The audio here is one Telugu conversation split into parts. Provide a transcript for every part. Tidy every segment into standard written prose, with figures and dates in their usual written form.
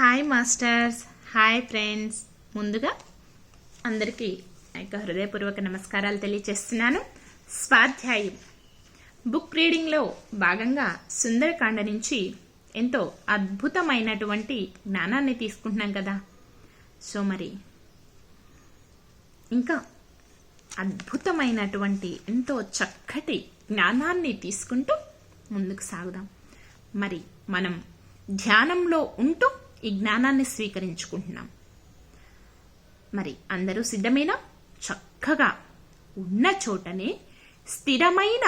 Hi masters, hi friends. ముందుగా అందరికీ హృదయపూర్వక నమస్కారాలు తెలియజేస్తున్నాను. స్వాధ్యాయం బుక్ రీడింగ్లో భాగంగా సుందరకాండ నుంచి ఎంతో అద్భుతమైనటువంటి జ్ఞానాన్ని తీసుకుంటున్నాం కదా. సో మరి ఇంకా అద్భుతమైనటువంటి ఎంతో చక్కటి జ్ఞానాన్ని తీసుకుంటూ ముందుకు సాగుదాం. మరి మనం ధ్యానంలో ఉంటూ ఈ జ్ఞానాన్ని స్వీకరించుకుంటున్నాం. మరి అందరూ సిద్ధమేనా? చక్కగా ఉన్న చోటనే స్థిరమైన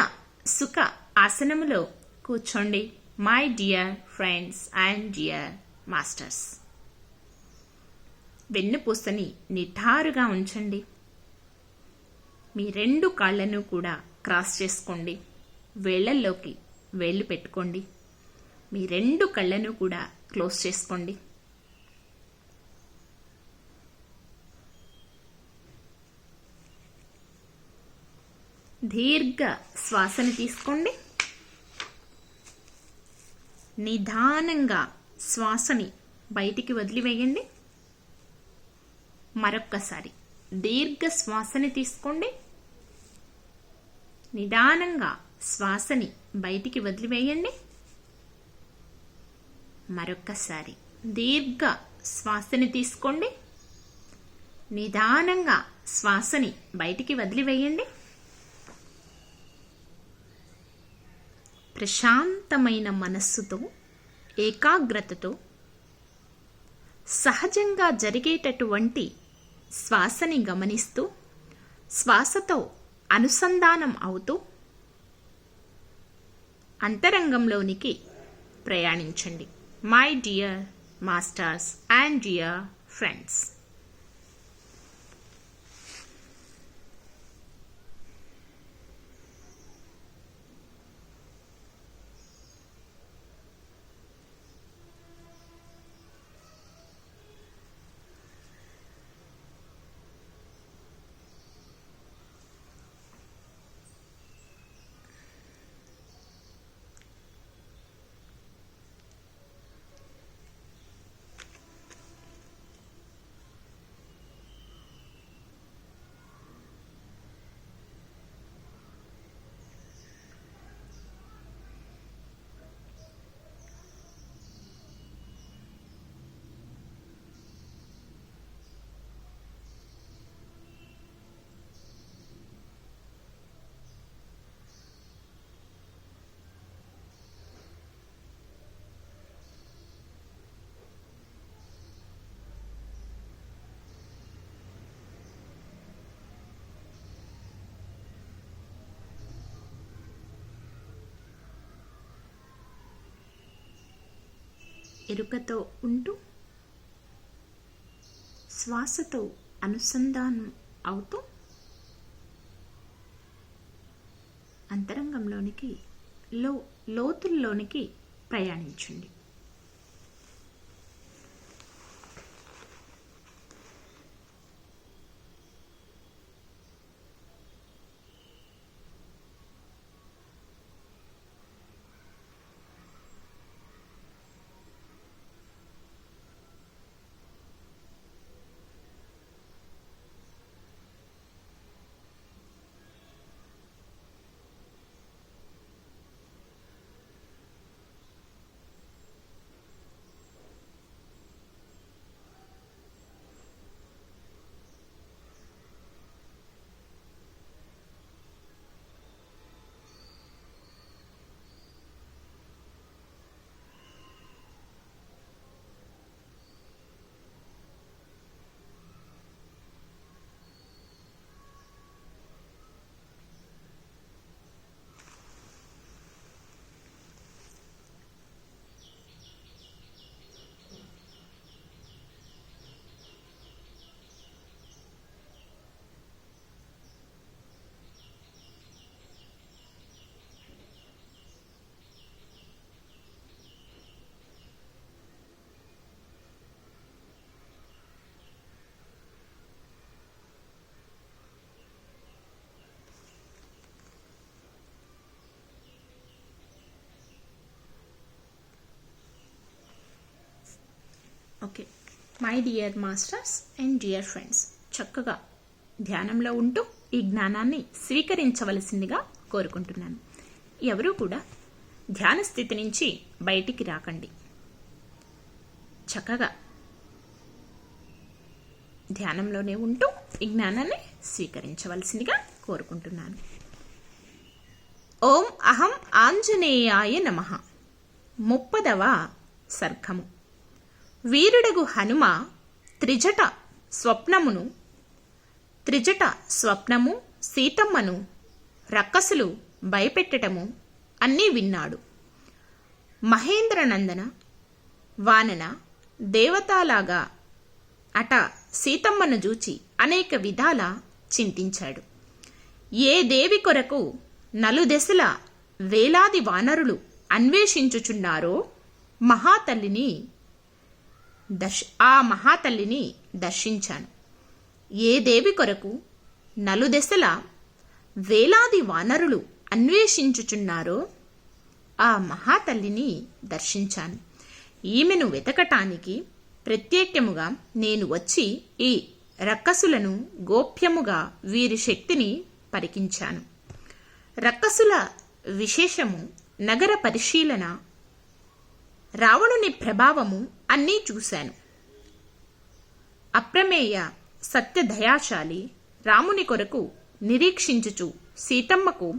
సుఖ ఆసనములో కూర్చోండి my dear friends and dear masters. వెన్నుపూసని నిఠారుగా ఉంచండి. మీ రెండు కాళ్లను కూడా క్రాస్ చేసుకోండి. వేళ్లల్లోకి వేళ్లు పెట్టుకోండి. మీ రెండు కళ్ళను కూడా క్లోజ్ చేసుకోండి. దీర్ఘ శ్వాసను తీసుకోండి. నిదానంగా శ్వాసని బయటికి వదిలివేయండి. మరొక్కసారి దీర్ఘ శ్వాసని తీసుకోండి. నిదానంగా శ్వాసని బయటికి వదిలివేయండి. మరొక్కసారి దీర్ఘ శ్వాసని తీసుకోండి. నిదానంగా శ్వాసని బయటికి వదిలివేయండి. ప్రశాంతమైన మనస్సుతో, ఏకాగ్రతతో సహజంగా జరిగేటటువంటి శ్వాసని గమనిస్తూ, శ్వాసతో అనుసంధానం అవుతూ అంతరంగంలోనికి ప్రయాణించండి. My dear masters and dear friends. ఎరుకతో ఉంటూ శ్వాసతో అనుసంధానం అవుతూ అంతరంగంలోనికి లోతుల్లోనికి ప్రయాణించండి. Okay, my dear masters and dear friends, చక్కగా ధ్యానంలో ఉంటూ ఈ జ్ఞానాన్ని స్వీకరించవలసిందిగా కోరుకుంటున్నాను. ఎవరూ కూడా ధ్యాన స్థితి నుంచి బయటికి రాకండి. చక్కగా ధ్యానంలోనే ఉంటూ ఈ జ్ఞానాన్ని స్వీకరించవలసిందిగా కోరుకుంటున్నాను. ఓం అహం ఆంజనేయాయ నమః. 30వ సర్గము. వీరుడగు హనుమ త్రిజట స్వప్నము సీతమ్మను రక్కసులు భయపెట్టటము అన్నీ విన్నాడు. మహేంద్రనందన వానన దేవతాలాగా అట సీతమ్మను చూచి అనేక విధాల చింతించాడు. ఏ దేవి కొరకు నలుదెసల వేలాది వానరులు అన్వేషించుచున్నారో ఆ మహాతల్లిని దర్శించాను. ఏ దేవి కొరకు నలుదెసల వేలాది వానరులు అన్వేషించుచున్నారో ఆ మహాతల్లిని దర్శించాను. ఈమెను వెతకటానికి ప్రత్యేకముగా నేను వచ్చి ఈ రక్కసులను గోప్యముగా వీరి శక్తిని పరికించాను. రక్కసుల విశేషము, నగర పరిశీలన, రావణుని ప్రభావము అన్నీ చూశాను. అప్రమేయ సత్యదయాశాలి రాముని కొరకు నిరీక్షించుచు సీతమ్మకు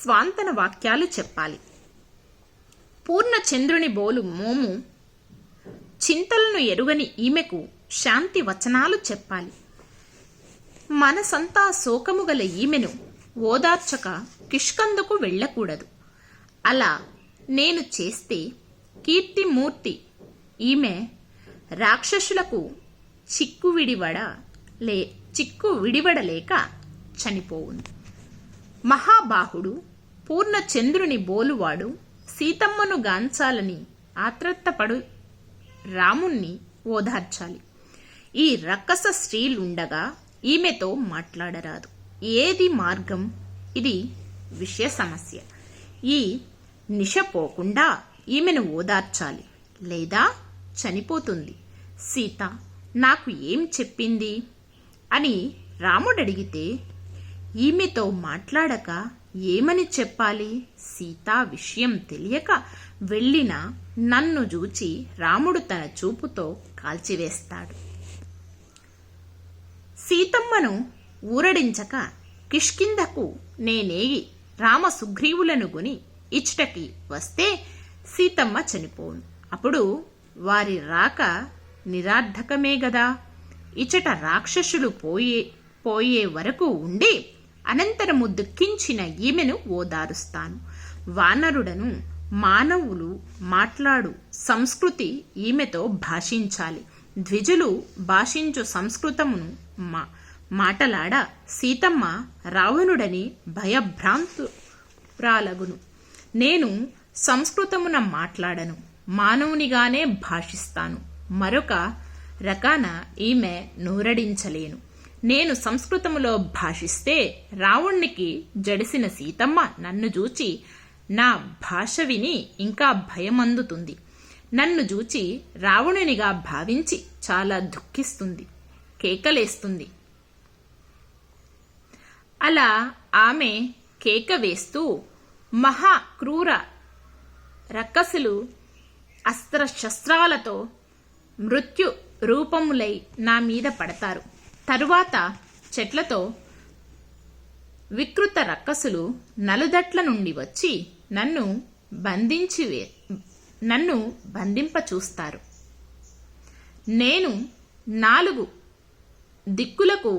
స్వాంతన వాక్యాలు చెప్పాలి. పూర్ణచంద్రుని బోలు మోము చింతలను ఎరుగని ఈమెకు శాంతి వచనాలు చెప్పాలి. మనసంతా శోకము గల ఈమెను ఓదార్చక కిష్కందుకు వెళ్ళకూడదు. అలా నేను చేస్తే కీర్తిమూర్తి ఈమె రాక్షసులకు చిక్కు విడివడలేక చనిపోవును. మహాబాహుడు పూర్ణచంద్రుని బోలువాడు సీతమ్మను గాంచాలని ఆత్రత్తపడు రాముణ్ణి ఓదార్చాలి. ఈ రక్కస స్త్రీలుండగా ఈమెతో మాట్లాడరాదు. ఏది మార్గం? ఇది విషయ సమస్య. ఈ నిశ పోకుండా ఈమెను ఓదార్చాలి, లేదా చనిపోతుంది. సీత నాకు ఏం చెప్పింది అని రాముడడిగితే ఈమెతో మాట్లాడక ఏమని చెప్పాలి? సీతా విషయం తెలియక వెళ్ళిన నన్ను చూచి రాముడు తన చూపుతో కాల్చివేస్తాడు. సీతమ్మను ఊరడించక కిష్కింధకు నేనేగి రామ సుగ్రీవులను గుని ఇచ్చటకి వస్తే సీతమ్మ చనిపోను. అప్పుడు వారి రాక నిరార్థకమే గదా. ఇచ్చట రాక్షసులు పోయే వరకు ఉండి అనంతరము దుఃఖించిన ఈమెను ఓదారుస్తాను. వానరుడను మానవులు మాట్లాడు సంస్కృతి ఈమెతో భాషించాలి. ద్విజులు భాషించు సంస్కృతమును మాటలాడ సీతమ్మ రావణుడని భయభ్రాంతురాలగును. నేను సంస్కృతమున మాట్లాడను, మానవునిగానే భాషిస్తాను. మరొక రకాన ఈమె నోరడించలేను. నేను సంస్కృతములో భాషిస్తే రావణునికి జడిసిన సీతమ్మ నన్ను చూచి నా భాష విని ఇంకా భయమందుతుంది. నన్ను చూచి రావణునిగా భావించి చాలా దుఃఖిస్తుంది, కేకలేస్తుంది. అలా ఆమె కేక వేస్తూ మహా క్రూర రక్కసులు అస్త్రశస్త్రాలతో మృత్యు రూపములై నా మీద పడతారు. తరువాత చెట్లతో వికృత రక్కసులు నలుదట్ల నుండి వచ్చి నన్ను బంధింప చూస్తారు. నేను 4 దిక్కులకు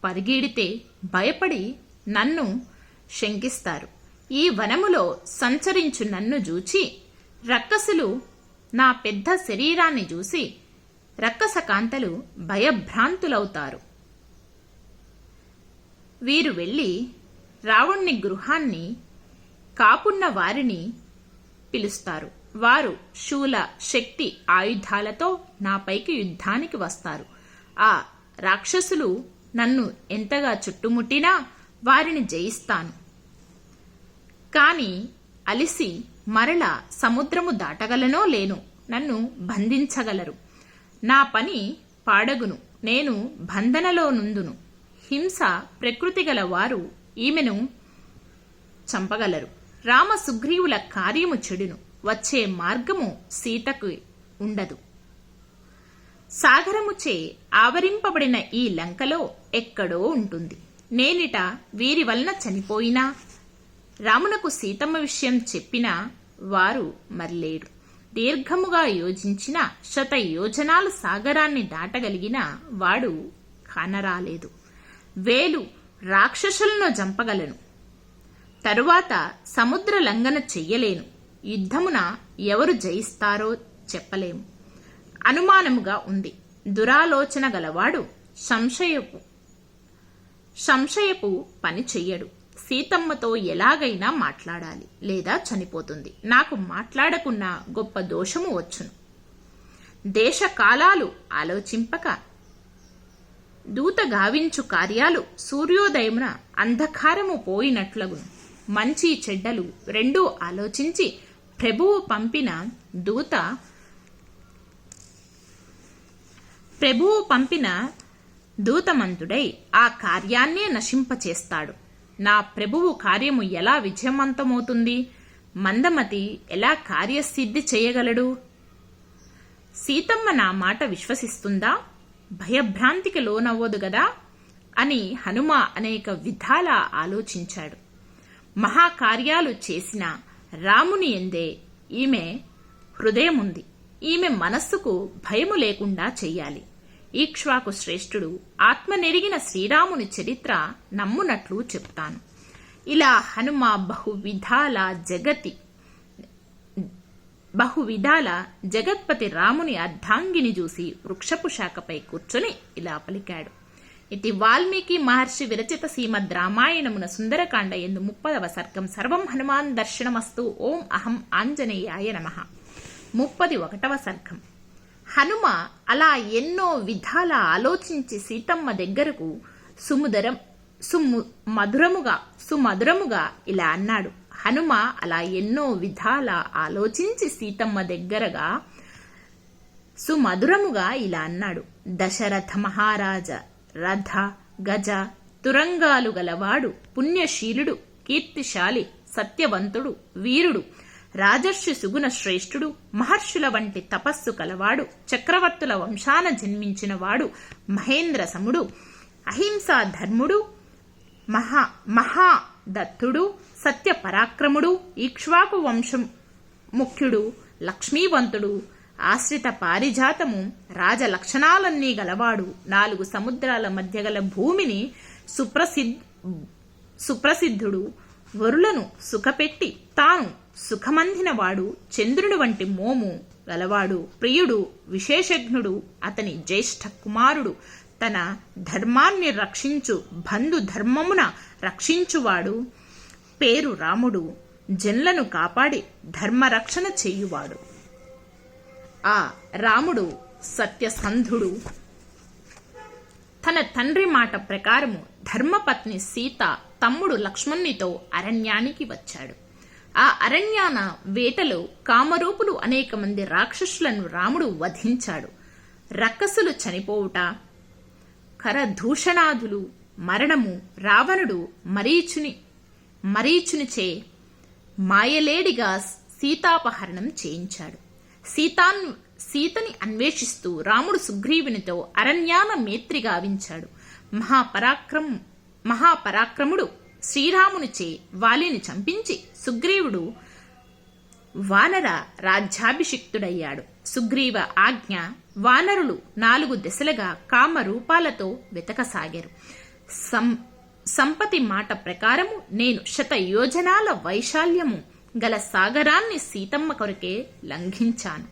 పరిగెడితే భయపడి నన్ను శంకిస్తారు. ఈ వనములో సంచరించు నన్ను చూచి రక్కసులు నా పెద్ద శరీరాన్ని చూసి రక్కస కాంతలు భయభ్రాంతులవుతారు. వీరు వెళ్ళి రావణుని గృహాన్ని కాపున్న వారిని పిలుస్తారు. వారు శూల శక్తి ఆయుధాలతో నాపైకి యుద్ధానికి వస్తారు. ఆ రాక్షసులు నన్ను ఎంతగా చుట్టుముట్టినా వారిని జయిస్తాను. కాని అలిసి మరల సముద్రము దాటగలనో లేను. నన్ను బంధించగలరు. నా పని పాడగును, నేను బంధనలో నుందును. హింస ప్రకృతి గల వారు ఈమెను చంపగలరు. రామ సుగ్రీవుల కార్యము చెడును, వచ్చే మార్గము సీతకు ఉండదు. సాగరముచే ఆవరింపబడిన ఈ లంకలో ఎక్కడో ఉంటుంది. నేనిట వీరి వలన చనిపోయినా, రామునకు సీతమ్మ విషయం చెప్పినా వారు మరలేడు. దీర్ఘముగా యోజించిన 100 యోజనాలు సాగరాన్ని దాటగలిగిన వాడు కానరాలేదు. 1000 రాక్షసులను చంపగలను, తరువాత సముద్ర లంఘన చెయ్యలేను. యుద్ధమున ఎవరు జయిస్తారో చెప్పలేము. అనుమానముగా ఉంది. దురాలోచన గలవాడు సంశయపు పని చెయ్యడు. సీతమ్మతో ఎలాగైనా మాట్లాడాలి, లేదా చనిపోతుంది. నాకు మాట్లాడకున్న గొప్ప దోషము వచ్చును. దేశ కాలాలు ఆలోచింపక దూత గావించు కార్యాలు సూర్యోదయమున అంధకారము పోయినట్లగును. మంచి చెడ్డలు రెండూ ఆలోచించి ప్రభువు పంపిన దూతమంతుడై ఆ కార్యాన్నే నశింపచేస్తాడు. నా ప్రభువు కార్యము ఎలా విజయవంతమవుతుంది? మందమతి ఎలా కార్యసిద్ధి చేయగలడు? సీతమ్మ నా మాట విశ్వసిస్తుందా? భయభ్రాంతికి లోనవ్వదు గదా అని హనుమ అనేక విధాల ఆలోచించాడు. మహాకార్యాలు చేసిన రాముని ఎందే ఈమె హృదయముంది. ఈమె మనస్సుకు భయము లేకుండా చెయ్యాలి. ఈక్ష్వాకు శ్రేష్ఠుడు ఆత్మనెరిగిన శ్రీరాముని చరిత్ర నమ్మునట్లు చెప్తాను. ఇలా హనుమ బహువిధాల జగత్పతి రాముని అర్ధాంగిని చూసి వృక్షపు శాఖపై కూర్చొని ఇలా పలికాడు. ఇది వాల్మీకి మహర్షి విరచిత శ్రీమద్ రామాయణమున సుందరకాండ ఎందు 30వ సర్గం. సర్వం హనుమాన్ దర్శనమస్తు. ఓం అహం ఆంజనేయాయ నమః. 31వ సర్గం. హనుమ అలా ఎన్నో విధాల ఆలోచించి సీతమ్మ దగ్గరకు సుమధురముగా ఇలా అన్నాడు. హనుమ అలా ఎన్నో విధాల ఆలోచించి సీతమ్మ దగ్గరగా సుమధురముగా ఇలా అన్నాడు. దశరథ మహారాజ రథ గజ తురంగాలు గలవాడు, పుణ్యశీలుడు, కీర్తిశాలి, సత్యవంతుడు, వీరుడు, రాజర్షి సుగుణ శ్రేష్ఠుడు, మహర్షుల వంటి తపస్సు కలవాడు, చక్రవర్తుల వంశాన జన్మించినవాడు, మహేంద్ర సముడు, అహింసా ధర్ముడు, మహాదత్తుడు, సత్య పరాక్రముడు, ఈక్ష్వాకు వంశం ముఖ్యుడు, లక్ష్మీవంతుడు, ఆశ్రిత పారిజాతము, రాజలక్షణాలన్నీ గలవాడు, 4 సముద్రాల మధ్య గల భూమిని సుప్రసిద్ధుడు, వరులను సుఖపెట్టి తాను సుఖమందినవాడు, చంద్రుని వంటి మోము గలవాడు, ప్రియుడు, విశేషజ్ఞుడు, అతని జ్యేష్ఠ కుమారుడు, తన ధర్మాన్ని రక్షించు బంధు ధర్మమున రక్షించువాడు, పేరు రాముడు, జన్లను కాపాడి ధర్మరక్షణ చేయువాడు. ఆ రాముడు సత్యసంధుడు. తన తండ్రి మాట ప్రకారము ధర్మపత్ని సీత తమ్ముడు లక్ష్మణునితో అరణ్యానికి వచ్చాడు. ఆ అరణ్యాన వేటలో కామరూపులు అనేక మంది రాక్షసులను రాముడు వధించాడు. రక్కసులు చనిపోవుట, కరదూషణాదులు, మరణము, రావణుడు మరీచునిచే మాయలేడిగా సీతాపహరణం చేయించాడు. సీతని అన్వేషిస్తూ రాముడు సుగ్రీవునితో అరణ్యాన మేత్రి గావించాడు. మహాపరాక్రముడు శ్రీరామునిచే వాలిని చంపించి సుగ్రీవుడు వానర రాజ్యాభిషిక్తుడయ్యాడు. సుగ్రీవ ఆజ్ఞ వానరులు 4 దశలుగా కామరూపాలతో వెతకసాగారు. సంపతి మాట ప్రకారము నేను 100 యోజనాల వైశాల్యము గల సాగరాన్ని సీతమ్మ కొరకే లంఘించాను.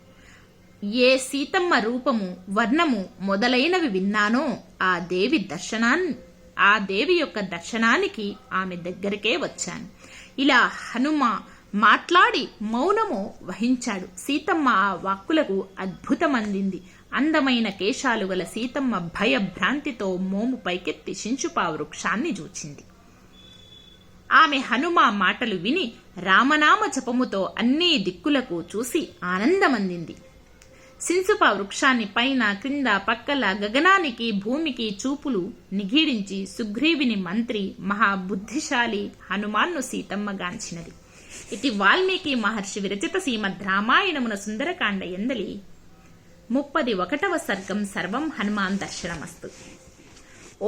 ఏ సీతమ్మ రూపము, వర్ణము మొదలైనవి విన్నానో ఆ దేవి యొక్క దర్శనానికి ఆమె దగ్గరకే వచ్చాను. ఇలా హనుమ మాట్లాడి మౌనము వహించాడు. సీతమ్మ ఆ వాక్కులకు అద్భుతమందింది. అందమైన కేశాలు గల సీతమ్మ భయభ్రాంతితో మోము పైకెత్తి శించుపా వృక్షాన్ని చూచింది. ఆమె హనుమ మాటలు విని రామనామ జపముతో అన్ని దిక్కులకు చూసి ఆనందమందింది. సింసుప వృక్షాన్ని పైన క్రింద పక్కల గగనానికి భూమికి చూపులు నిగీడించి సుగ్రీవిని మంత్రి మహాబుద్ధిశాలి హనుమాన్ను సీతమ్మ గాంచినది. ఇది వాల్మీకి మహర్షి విరచిత శ్రీమద్ రామాయణమున సుందరకాండ ఎందలి 31వ సర్గం. సర్వం హనుమాన్ దర్శనమస్తు.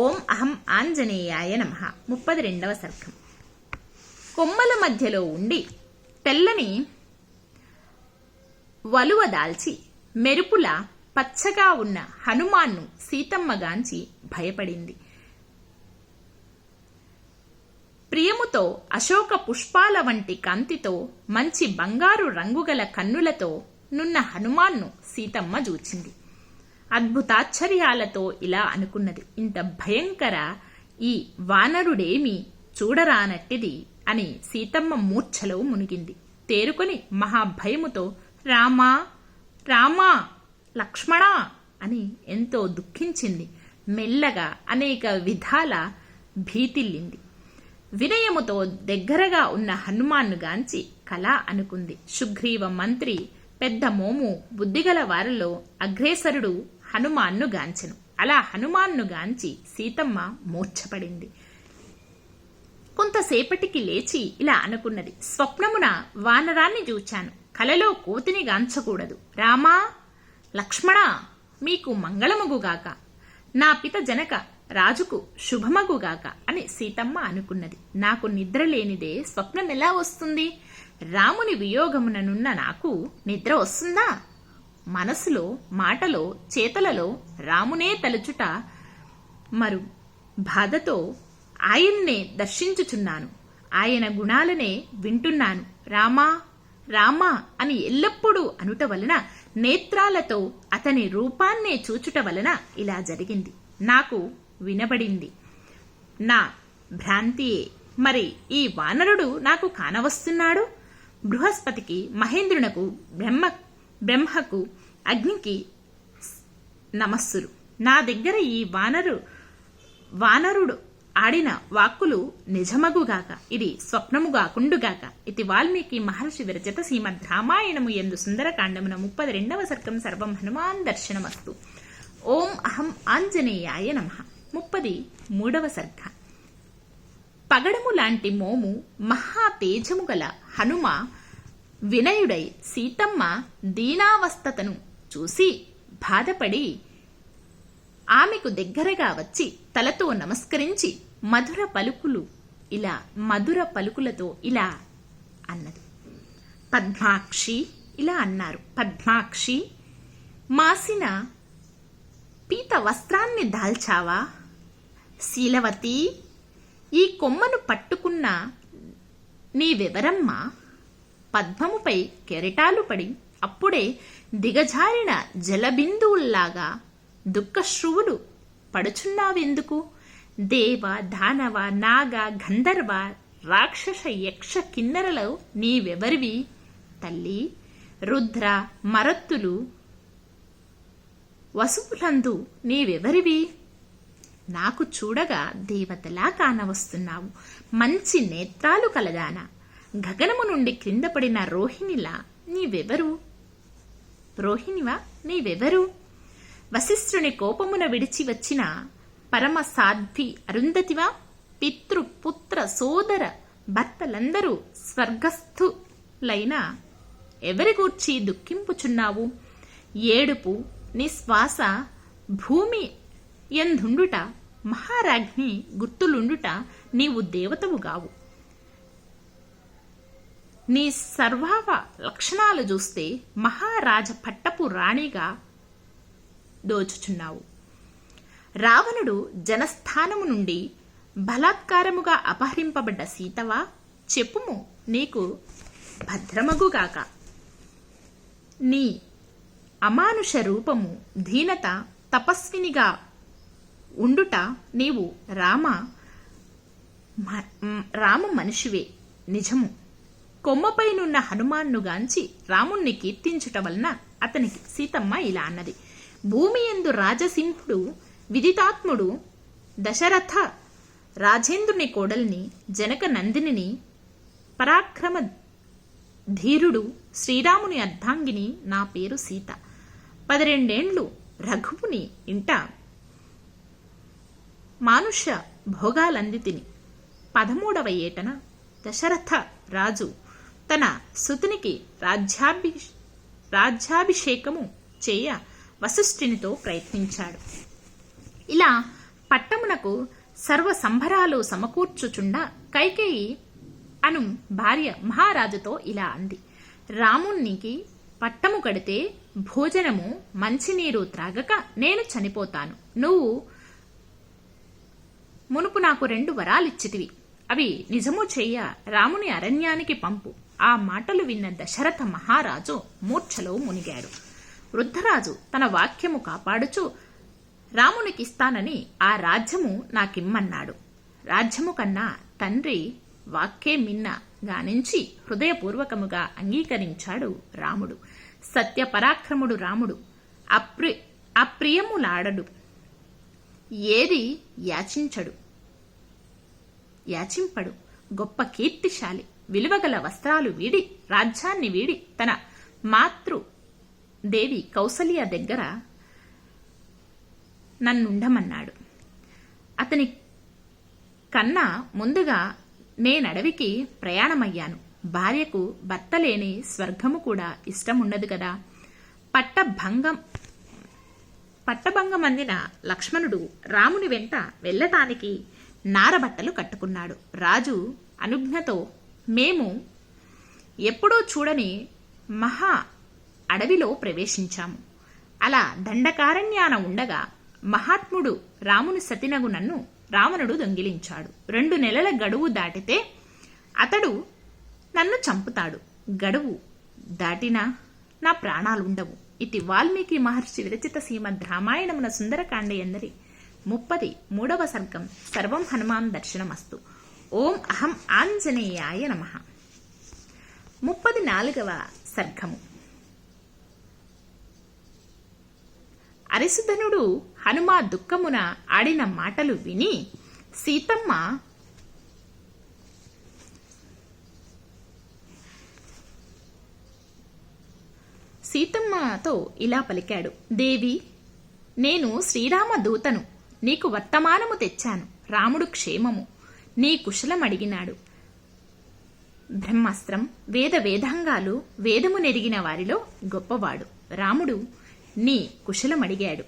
ఓం అహం ఆంజనేయాయ నమః. 32వ సర్గం. కొమ్మల మధ్యలో ఉండి తెల్లని వలువ దాల్చి మెరుపులా పచ్చగా ఉన్న హనుమాన్ను సీతమ్మగాంచి భయపడింది. ప్రియముతో అశోక పుష్పాల వంటి కాంతితో మంచి బంగారు రంగుగల కన్నులతో నున్న హనుమాన్ను సీతమ్మ చూచింది. అద్భుతాశ్చర్యాలతో ఇలా అనుకున్నది, ఇంత భయంకర ఈ వానరుడేమి చూడరానట్టిది అని సీతమ్మ మూర్ఛలో మునిగింది. తేరుకొని మహాభయముతో రామా రామా లక్ష్మణ అని ఎంతో దుఃఖించింది. మెల్లగా అనేక విధాల భీతిల్లింది. వినయముతో దగ్గరగా ఉన్న హనుమాన్ను గాంచి కళ అనుకుంది. సుగ్రీవ మంత్రి పెద్ద మోము బుద్ధిగల వారిలో అగ్రేసరుడు హనుమాన్ను గాంచెను. అలా హనుమాన్ను గాంచి సీతమ్మ మూర్ఛపడింది. కొంతసేపటికి లేచి ఇలా అనుకున్నది, స్వప్నమున వానరాన్ని చూచాను, కలలో కోతిని గాంచకూడదు. రామా లక్ష్మణ మీకు మంగళమగుగాక, నా పిత జనక రాజుకు శుభమగుగాక అని సీతమ్మ అనుకున్నది. నాకు నిద్ర లేనిదే స్వప్నం ఎలా వస్తుంది? రాముని వియోగముననున్న నాకు నిద్ర వస్తుందా? మనసులో మాటలో చేతలలో రామునే తలుచుట మరు బాధతో ఆయన్నే దర్శించుచున్నాను. ఆయన గుణాలనే వింటున్నాను. రామా రామా అని ఎల్లప్పుడూ అనుట వలన నేత్రాలతో అతని రూపాన్నే చూచుట వలన ఇలా జరిగింది. నాకు వినబడింది. నా భ్రాంతియే. మరి ఈ వానరుడు నాకు కానవస్తున్నాడు? బృహస్పతికి, మహేంద్రునకు, బ్రహ్మకు, అగ్నికి నమస్సులు. నా దగ్గర ఈ వానరుడు ఆడిన వాక్కులు నిజమగుగాక, ఇది స్వప్నముగాకుండుగాక. ఇది వాల్మీకి మహర్షి విరచిత శ్రీమద్ రామాయణము యందు సుందరకాండమున 32వ సర్గం. సర్వం హనుమాన్ దర్శనమస్తు. ఓం అహం ఆంజనేయాయ నమః. 33వ సర్గ. పగడము లాంటి మోము మహా తేజము గల హనుమ వినయుడై సీతమ్మ దీనావస్థతను చూసి బాధపడి ఆమెకు దగ్గరగా వచ్చి తలతో నమస్కరించి మధుర పలుకులతో ఇలా అన్నది. పద్మాక్షి ఇలా అన్నారు. పద్మాక్షి, మాసిన పీత వస్త్రాన్ని దాల్చావా? శీలవతి, ఈ కొమ్మను పట్టుకున్న నీవెవరమ్మా? పద్మముపై కెరటాలు పడి అప్పుడే దిగజారిన జలబిందువుల్లాగా దుఃఖశ్రువులు పడుచున్నావెందుకు? దేవ, దానవ, నాగ, గంధర్వ, రాక్షస, యక్ష, కిన్నెరలో నీవెవరివి? తల్లి, రుద్ర, మరత్తులు, వసువులందు నీవెవరివి? నాకు చూడగా దేవతలా కానవస్తున్నావు. మంచి నేత్రాలు కలదానా, గగనము నుండి క్రింద పడిన రోహిణిలా నీవెవరు? రోహిణివా నీవెవరు? వశిష్ఠుని కోపమున విడిచి వచ్చిన పరమ సాధ్వి అరుంధతివా? పితృ, పుత్ర, సోదర భర్తలందరూ స్వర్గస్థులైన ఎవరి గూర్చి దుఃఖింపుచున్నావు? ఏడుపు నిశ్వాస భూమి ఎందుండుట, మహారాజ్ఞి గుర్తులుండుట నీవు దేవతవుగావు. నీ సర్వావ లక్షణాలు చూస్తే మహారాజ పట్టపు రాణిగా దోచుచున్నావు. రావణుడు జనస్థానము నుండి బలాత్కారముగా అపహరింపబడ్డ సీతవా? చెప్పుము, నీకు భద్రమగుగాక. నీ అమానుష రూపము, దీనత, తపస్వినిగా ఉండుట నీవు రామ మనిషివే నిజము. కొమ్మపైనున్న హనుమాన్నుగాంచి రాముణ్ణి కీర్తించుట వలన అతనికి సీతమ్మ ఇలా అన్నది. భూమి యందు రాజసింహుడు విదితాత్ముడు దశరథ రాజేంద్రుని కోడల్ని, జనక నందిని, పరాక్రమ ధీరుడు శ్రీరాముని అర్ధాంగిని. నా పేరు సీత. 12 రఘువుని ఇంట మానుష భోగాలందితిని. 13వ ఏటన దశరథ రాజు తన సుతునికి రాజ్యాభిషేకము చేయ వశిష్ఠునితో ప్రయత్నించాడు. ఇలా పట్టమునకు సర్వ సంభరాలు సమకూర్చుచుండ కైకేయి అను భార్య మహారాజుతో ఇలా అంది: రామునికి పట్టము కడితే భోజనము మంచినీరు త్రాగక నేను చనిపోతాను. నువ్వు మునుపు నాకు 2 వరాలిచ్చితివి, అవి నిజము చెయ్య రాముని అరణ్యానికి పంపు. ఆ మాటలు విన్న దశరథ మహారాజు మూర్ఛలో మునిగాడు. వృద్ధరాజు తన వాక్యము కాపాడుచు రామునికిస్తానని ఆ రాజ్యము నాకిమ్మన్నాడు. రాజ్యము కన్నా తండ్రి వాక్కే మిన్న గానించి హృదయపూర్వకముగా అంగీకరించాడు రాముడు. సత్యపరాక్రముడు రాముడు, అప్రియములాడడు, ఏది యాచింపడు, గొప్ప కీర్తిశాలి. విలువగల వస్త్రాలు వీడి రాజ్యాన్ని వీడి తన మాతృదేవి కౌసల్య దగ్గర నన్నుండమన్నాడు. అతని కన్నా ముందుగా నేనడవికి ప్రయాణమయ్యాను. భార్యకు భర్త లేని స్వర్గము కూడా ఇష్టముండదు కదా. పట్టభంగమందిన లక్ష్మణుడు రాముని వెంట వెళ్ళటానికి నారబట్టలు కట్టుకున్నాడు. రాజు అనుజ్ఞతో మేము ఎప్పుడూ చూడని మహా అడవిలో ప్రవేశించాము. అలా దండకారణ్యాన ఉండగా మహాత్ముడు రాముని సతినగు నన్ను రావణుడు దొంగిలించాడు. 2 నెలల గడువు దాటితే అతడు నన్ను చంపుతాడు. గడువు దాటినా నా ప్రాణాలుండవు. ఇది వాల్మీకి మహర్షి విరచిత శ్రీమద్ రామాయణమున సుందరకాండ ఎందరి 33వ సర్గం. సర్వం హనుమాన్ దర్శనమస్తు. ఓం అహం ఆంజనేయాయ నమః. 34వ సర్గము. అరిసుధనుడు హనుమ దుఃఖమున ఆడిన మాటలు విని సీతమ్మతో ఇలా పలికాడు: దేవి, నేను శ్రీరామ దూతను. నీకు వర్తమానము తెచ్చాను. రాముడు క్షేమము. నీ కుశలం అడిగినాడు. బ్రహ్మాస్త్రం, వేదాంగాలు వేదము నెరిగిన వారిలో గొప్పవాడు. రాముడు నీ కుశలమడిగాడు.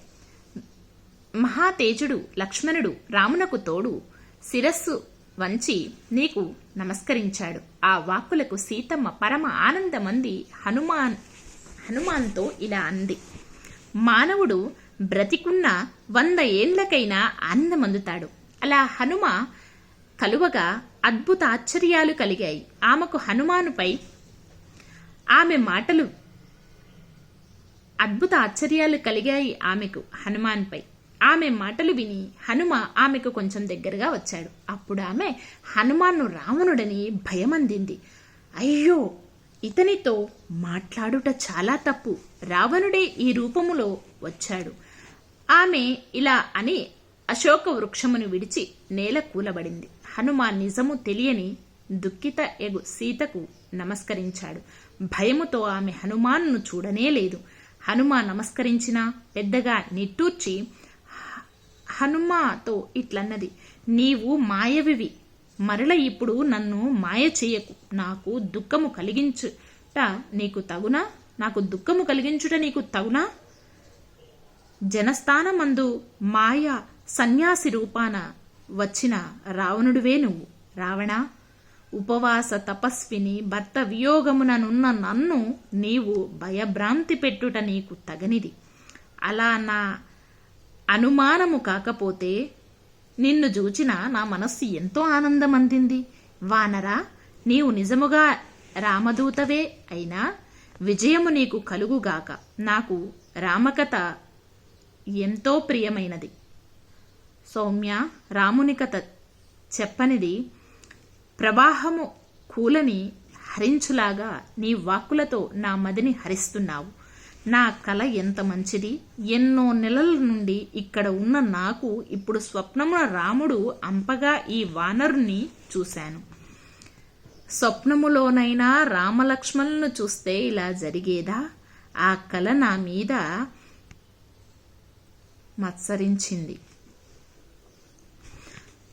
మహాతేజుడు లక్ష్మణుడు రామునకు తోడు శిరస్సు వంచి నీకు నమస్కరించాడు. ఆ వాక్కులకు సీతమ్మ పరమ ఆనందమంది హనుమాన్తో ఇలా అంది: మానవుడు బ్రతికున్న 100 ఏండ్లకైనా ఆనందమందుతాడు. అలా హనుమ కలువగా అద్భుత ఆశ్చర్యాలు కలిగాయి ఆమెకు. హనుమానుపై ఆమె మాటలు అద్భుత ఆశ్చర్యాలు కలిగాయి ఆమెకు హనుమాన్పై. ఆమె మాటలు విని హనుమ ఆమెకు కొంచెం దగ్గరగా వచ్చాడు. అప్పుడు ఆమె హనుమాన్ను రావణుడని భయమందింది. అయ్యో, ఇతనితో మాట్లాడుట చాలా తప్పు. రావణుడే ఈ రూపములో వచ్చాడు. ఆమె ఇలా అని అశోక వృక్షమును విడిచి నేల కూలబడింది. హనుమాన్ నిజము తెలియని దుఃఖిత ఎగు సీతకు నమస్కరించాడు. భయముతో ఆమె హనుమాన్ను చూడనే లేదు. హనుమ నమస్కరించినా పెద్దగా నిట్టూర్చి హనుమాతో ఇట్లన్నది: నీవు మాయవివి. మరల ఇప్పుడు నన్ను మాయ చేయకు. నాకు దుఃఖము కలిగించుట నీకు తగునా? జనస్థానమందు మాయ సన్యాసి రూపాన వచ్చిన రావణుడివే నువ్వు. రావణా, ఉపవాస తపస్విని భర్త వియోగముననున్న నన్ను నీవు భయభ్రాంతి పెట్టుట నీకు తగనిది. అలా నా అనుమానము కాకపోతే నిన్ను చూచిన నా మనస్సు ఎంతో ఆనందమందింది. వానరా, నీవు నిజముగా రామదూతవే అయినా విజయము నీకు కలుగుగాక. నాకు రామకథ ఎంతో ప్రియమైనది. సౌమ్య, రాముని కథ చెప్పనిది ప్రవాహము కూలని హరించులాగా నీ వాక్కులతో నా మదిని హరిస్తున్నావు. నా కల ఎంత మంచిది. ఎన్నో నెలల నుండి ఇక్కడ ఉన్న నాకు ఇప్పుడు స్వప్నమున రాముడు అంపగా ఈ వానరుని చూశాను. స్వప్నములోనైనా రామలక్ష్మణులను చూస్తే ఇలా జరిగేదా? ఆ కల నా మీద మత్సరించింది.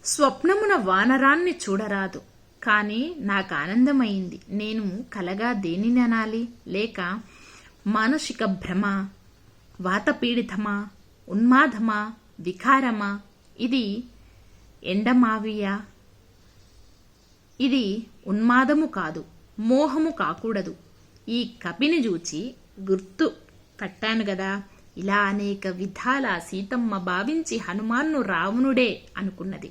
స్వప్నమున వానరాన్ని చూడరాదు, కానీ నాకు ఆనందమైంది. నేను కలగా దేనిని అనాలి? లేక మానసిక భ్రమ, వాతపీడితమా, ఉన్మాదమా, వికారమా? ఇది ఎండమావియా? ఇది ఉన్మాదము కాదు, మోహము కాకూడదు. ఈ కపిని చూచి గుర్తు పట్టాను గదా. ఇలా అనేక విధాల సీతమ్మ భావించి హనుమాన్ను రావణుడే అనుకున్నది.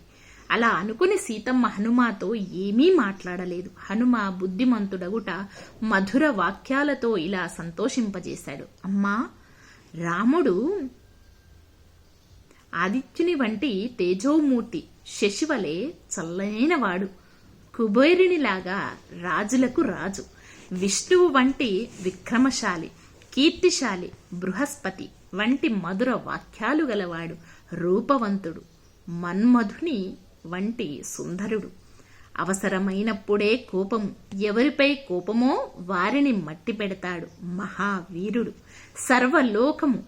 అలా అనుకుని సీతమ్మ హనుమాతో ఏమీ మాట్లాడలేదు. హనుమ బుద్ధిమంతుడగుట మధుర వాక్యాలతో ఇలా సంతోషింపజేశాడు. అమ్మా, రాముడు ఆదిత్యుని వంటి తేజోమూర్తి, శశివలే చల్లనైనవాడు, కుబేరునిలాగా రాజులకు రాజు, విష్ణువు వంటి విక్రమశాలి, కీర్తిశాలి, బృహస్పతి వంటి మధుర వాక్యాలు గలవాడు, రూపవంతుడు, మన్మధుని వంటి సుందరుడు. అవసరమైనప్పుడే కోపము, ఎవరిపై కోపమో వారిని మట్టి పెడతాడు, మహావీరుడు. సర్వలోకము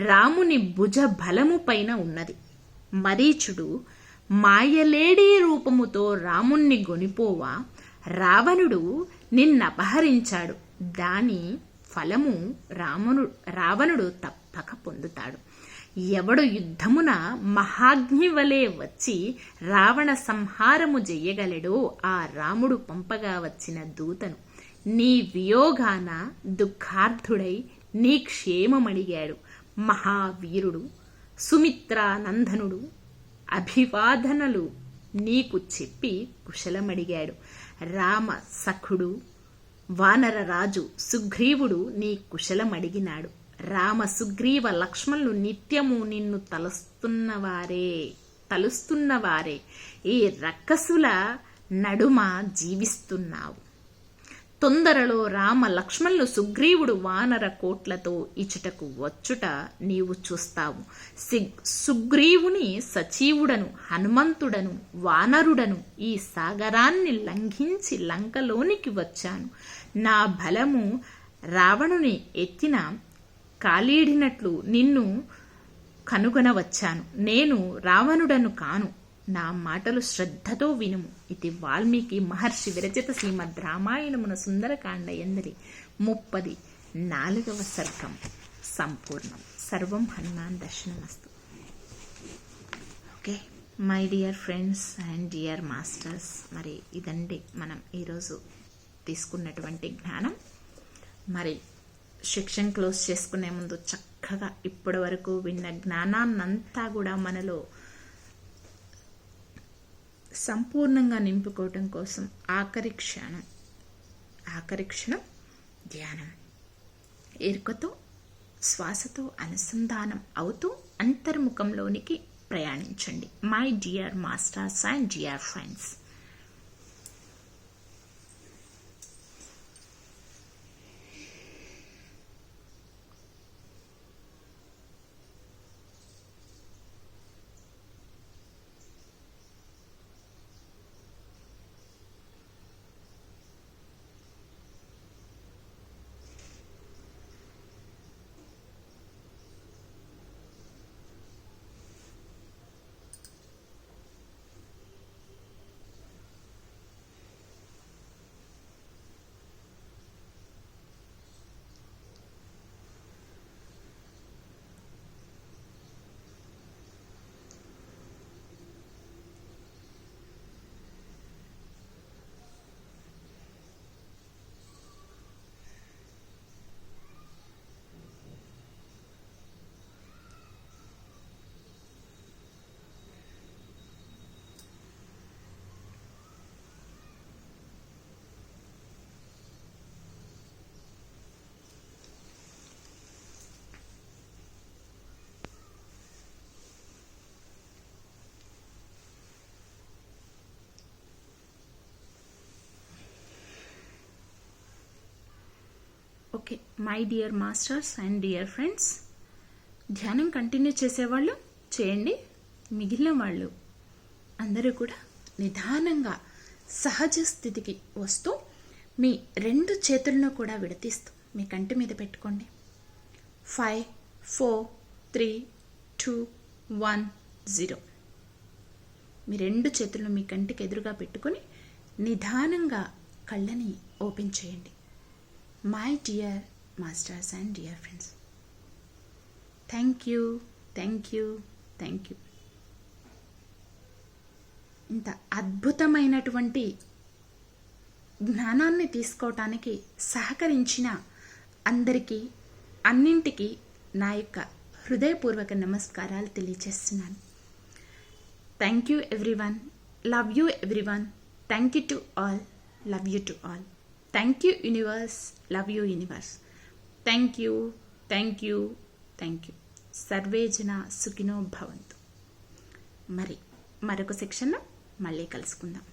రాముని భుజ బలము పైన ఉన్నది. మరీచుడు మాయలేడి రూపముతో రాముణ్ణి గొనిపోవా, రావణుడు నిన్నపహరించాడు, దాని ఫలము రావణుడు తప్పక పొందుతాడు. ఎవడు యుద్ధమున మహాగ్ని వలె వచ్చి రావణ సంహారము చెయ్యగలడో ఆ రాముడు పంపగా వచ్చిన దూతను. నీ వియోగాన దుఃఖార్థుడై నీ క్షేమమడిగాడు మహావీరుడు. సుమిత్రానందనుడు అభివాదనలు నీకు చెప్పి కుశలమడిగాడు. రామ సఖుడు వానరరాజు సుగ్రీవుడు నీ కుశలమడిగినాడు. రామ సుగ్రీవ లక్ష్మణులు నిత్యము నిన్ను తలుస్తున్నవారే ఈ రక్కసుల నడుమ జీవిస్తున్నావు. తొందరలో రామ లక్ష్మణులు సుగ్రీవుడు వానర కోట్లతో ఇచుటకు వచ్చుట నీవు చూస్తావు. సుగ్రీవుని సచీవుడను, హనుమంతుడను, వానరుడను ఈ సాగరాన్ని లంఘించి లంకలోనికి వచ్చాను. నా బలము రావణుని ఎత్తిన కాలీడినట్లు నిన్ను కనుగొనవచ్చాను. నేను రావణుడను కాను. నా మాటలు శ్రద్ధతో వినుము. ఇది వాల్మీకి మహర్షి విరచిత శ్రీమద్ రామాయణమున సుందరకాండ ఎందరి 34వ సర్గం సంపూర్ణం. సర్వం హనుమాన్ దర్శనమస్తు. Okay my dear friends and dear masters, మరి ఇదండి మనం ఈరోజు తీసుకున్నటువంటి జ్ఞానం. మరి సెక్షన్ క్లోజ్ చేసుకునే ముందు చక్కగా ఇప్పటి వరకు విన్న జ్ఞానాన్నంతా కూడా మనలో సంపూర్ణంగా నింపుకోవటం కోసం ఆఖరి క్షణం ధ్యానం. ఎరుకతో శ్వాసతో అనుసంధానం అవుతూ అంతర్ముఖంలోనికి ప్రయాణించండి. My dear masters and dear friends. Okay my dear masters and dear friends, ధ్యానం కంటిన్యూ చేసేవాళ్ళు చేయండి. మిగిలిన వాళ్ళు అందరూ కూడా నిదానంగా సహజ స్థితికి వస్తూ మీ 2 చేతులను కూడా విడతీస్తూ మీ కంటి మీద పెట్టుకోండి. 5 4 3 2 1 0. మీ రెండు చేతులను మీ కంటికి ఎదురుగా పెట్టుకొని నిదానంగా కళ్ళని ఓపెన్ చేయండి. My dear masters and dear friends, thank you, thank you, thank you. ఇంత అద్భుతమైనటువంటి జ్ఞానాన్ని తీసుకోవటానికి సహకరించిన అందరికీ, అన్నింటికీ నా యొక్క హృదయపూర్వక నమస్కారాలు తెలియజేస్తున్నాను. Thank you everyone, love you everyone, thank you to all, love you to all. Thank you universe, love you universe. Thank you, thank you, thank you. Survey జన సుఖినో భవంతు. మరొక సెక్షన్లో మళ్ళీ కలుసుకుందాం.